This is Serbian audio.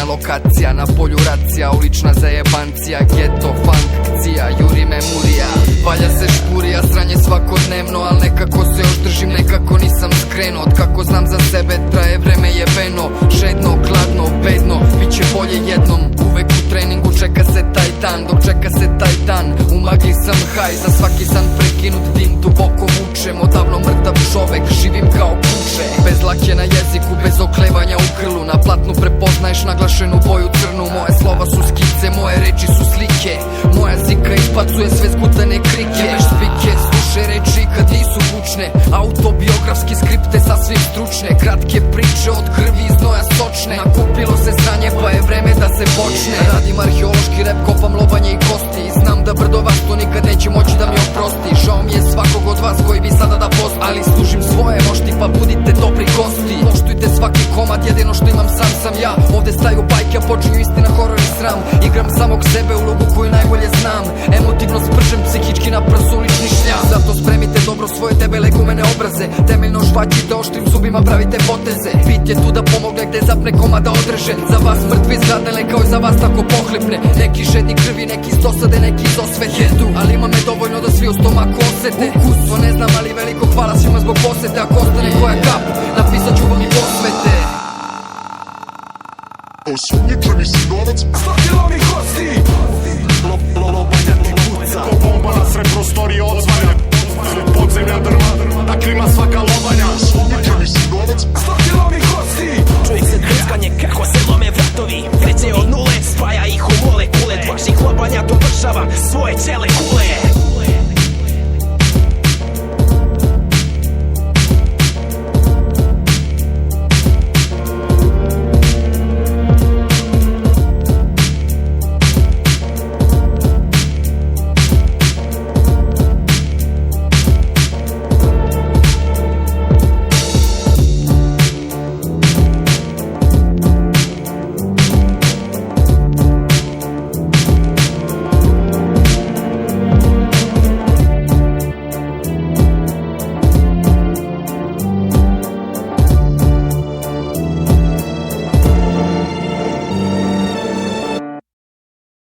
lokacija, na polju racija, ulična zajebancija, geto, funk, kcija, juri me murija. Valja se špurija, sranje svakodnevno, al nekako se još držim, nekako nisam skrenuo. Od kako znam za sebe, traje vreme jebeno, žedno, hladno, bedno, bit će bolje jednom. Uvek u treningu čeka se taj dan, dok čeka se taj dan, u magli sam haj, za svaki san prekinut dim duboko vučem. Odavno mrtav čovek, živim kao kuće, bez lake na jeziku, bez oklevanja u grlu. Na platnu prepoznaješ naglašenu boju crnu, moje slova su skice, moje reči su slike, moja zika izbacuje sve zgutane krike. Jebeš spike, sluše reči kad nisu bučne, autobiografski skripte sasvim stručne, kratke priče od krvi i znoja sočne. Nakupilo se sranje pa je vreme da se počne. Radim arheološki rep, kopam lobanje i kosti, i znam da brdo vas to nikad neće moći da mi oprosti. Žao mi je svakog od vas koji bi sada da posti, ali služim svoje mošti pa budite dobri gosti. Poštujte svaki komad, jedino što imam sam ja. Ovde staju bajke, a počinju istina, horor i sram. Igram samog sebe u ulogu koju najbolje znam, emotivno spržem, psihički na prsu ulični šljam. Zato spremite dobro svoje debele gumene obraze, temeljno švaćite oštrim zubima, pravite poteze. Bit je tu da pomogne gde zapne komada odreže. Za vas mrtvi zradele kao i za vas tako pohlepne. Neki žedni krvi, neki iz dosade, neki iz osvete. Jedu, ali ima me dovoljno da svi u stomaku osete. Ukus, to ne znam, ali veliko hvala svima zbog posete. Ako ostane koja kap, napisat ću vam i posvete. Osumnjičeni si novac, 100 kilo mi kosti, Lobanja ti kuca, ko bomba na sred prostorije odzvanja. Podzemlja drva, da klima svaka lobanja. osumnjičeni si novac, 100 kilo mi kosti. Čuje se drskanje kako se lome vratovi, kreće od nule, spaja ih u molekule. Vaših lobanja dovršava svoje ćele kule.